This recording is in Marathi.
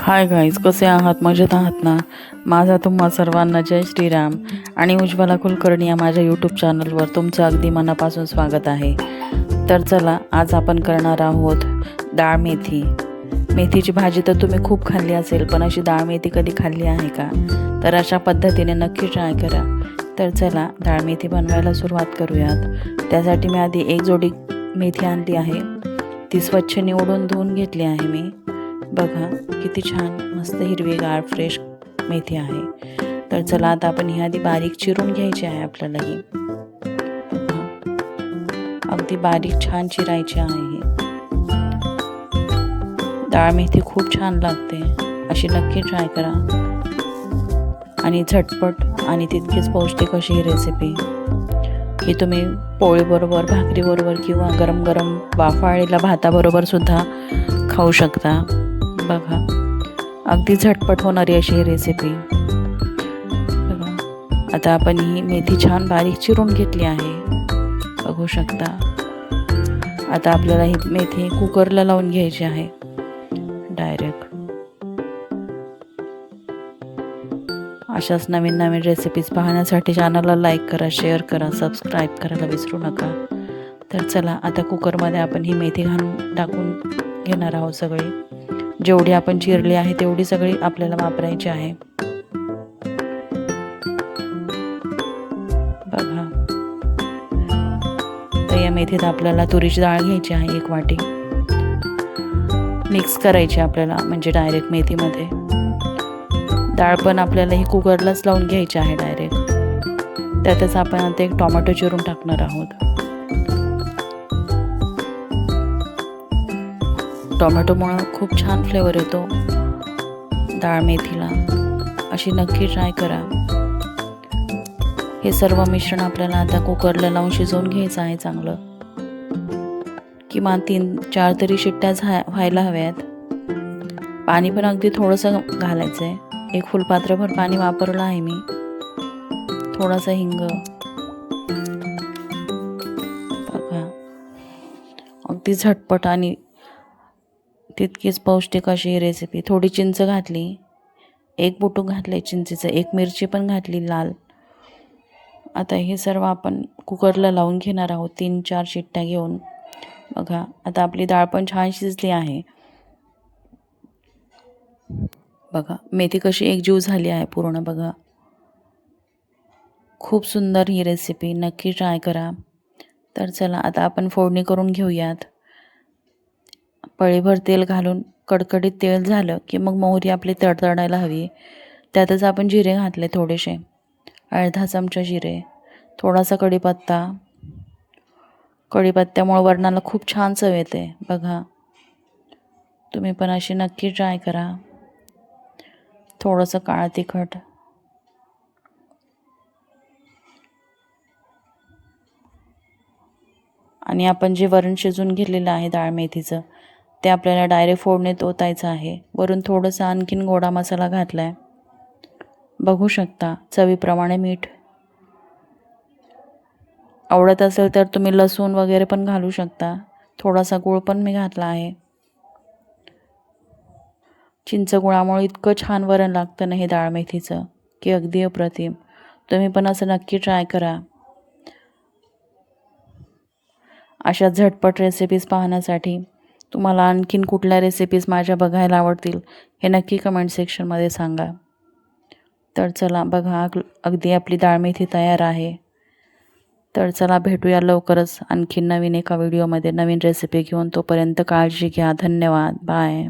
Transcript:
हाय गाईज, कसे आहात? मजेत आहात ना? माझा तुम्हा सर्वांना जय श्रीराम आणि उज्ज्वला कुलकर्णी या माझ्या यूट्यूब चॅनलवर तुमचं अगदी मनापासून स्वागत आहे. तर चला, आज आपण करणार आहोत डाळ मेथी. मेथीची भाजी तर तुम्ही खूप खाल्ली असेल, पण अशी डाळ मेथी कधी खाल्ली आहे का? तर अशा पद्धतीने नक्की ट्राय करा. तर चला, डाळ मेथी बनवायला सुरुवात करूयात. त्यासाठी मी आधी एक जोडी मेथी आणली आहे. ती स्वच्छ निवडून धुवून घेतली आहे मी. बघा किती छान मस्त हिरवीगार फ्रेश मेथी आहे. तर चला, आता आपण ही आधी बारीक चिरून घ्यायची आहे आपल्याला. ही अगदी बारीक छान चिरायची आहे. ही डाळ मेथी खूप छान लागते, अशी नक्की ट्राय करा. आणि झटपट आणि तितकीच पौष्टिक अशी ही रेसिपी. ही तुम्ही पोळीबरोबर, भाकरीबरोबर किंवा गरम गरम वाफाळलेल्या भाताबरोबर सुद्धा खाऊ शकता. बघा, अगदी झटपट होणारी अशी ही रेसिपी. बघा, आता आपण ही मेथी छान बारीक चिरून घेतली आहे, बघू शकता. आता आपल्याला ही मेथी कुकरला लावून घ्यायची आहे डायरेक्ट. अशाच नवीन नवीन रेसिपीज पाहण्यासाठी चॅनलला लाईक करा, शेअर करा, सबस्क्राईब करायला विसरू नका. तर चला, आता कुकरमध्ये आपण ही मेथी घालून टाकून घेणार आहोत. सगळी जेवढी आपण चिरली आहे तेवढी सगळी आपल्याला वापरायची आहे. बघा, तर या मेथीत आपल्याला तुरीची डाळ घ्यायची आहे 1 वाटी. मिक्स करायची आपल्याला, म्हणजे डायरेक्ट मेथीमध्ये. डाळ पण आपल्याला ही कुकरलाच लावून घ्यायची आहे डायरेक्ट. त्यातच आपण आता एक टोमॅटो चिरून टाकणार आहोत. टोमॅटोमुळं खूप छान फ्लेवर येतो डाळ मेथीला, अशी नक्की ट्राय करा. हे सर्व मिश्रण आपल्याला आता कुकरला लावून शिजवून घ्यायचं आहे चांगलं. किमान 3-4 तरी शिट्ट्या व्हायला हव्यात. पाणी पण अगदी थोडंसं घालायचं आहे. 1 फुलपात्रभर पाणी वापरलं आहे मी. थोडासा हिंग. बघा, अगदी झटपट आणि तितकीच पौष्टिक अशी ही रेसिपी. थोडी चिंच घातली, 1 बोटूक घातले चिंचेचं, 1 मिरची पण घातली लाल. आता हे सर्व आपण कुकरला लावून घेणार आहोत 3-4 शिट्ट्या घेऊन. बघा, आता आपली डाळ पण छान शिजली आहे. बघा, मेथी कशी एकजीव झाली आहे पूर्ण. बघा, खूप सुंदर ही रेसिपी, नक्की ट्राय करा. तर चला, आता आपण फोडणी करून घेऊयात. पळीभर तेल घालून कडकडीत तेल झालं की मग मोहरी आपली तडतडायला हवी. त्यातच आपण जिरे घातले थोडेसे, अर्धा चमचा जिरे, थोडासा कढीपत्ता. कढीपत्त्यामुळे वरणाला खूप छान चव येते. बघा, तुम्ही पण अशी नक्की ट्राय करा. थोडंसं काळं तिखट. आणि आपण जे वरण शिजून घेतलेलं आहे डाळ मेथीचं, ते आपल्याला डायरेक्ट फोडणीत ओतायचं आहे. वरून थोडंसं आणखीन गोडा मसाला घातला आहे, बघू शकता. चवीप्रमाणे मीठ. आवडत असेल तर तुम्ही लसूण वगैरे पण घालू शकता. थोडासा गूळ पण मी घातला आहे. चिंच गुळामुळे इतकं छान वरण लागतं ना हे डाळ मेथीचं, की अगदी अप्रतिम. तुम्ही पण असं नक्की ट्राय करा. अशा झटपट रेसिपीज पाहण्यासाठी तुम्हाला आणखीन कुठल्या रेसिपीज माझ्या बघायला आवडतील हे नक्की कमेंट सेक्शनमध्ये सांगा. तर चला, बघा, अगदी आपली डाळ मेथी तयार आहे. तर चला, भेटूया लवकरच आणखीन नवीन एका व्हिडिओमध्ये नवीन रेसिपी घेऊन. तोपर्यंत काळजी घ्या. धन्यवाद. बाय.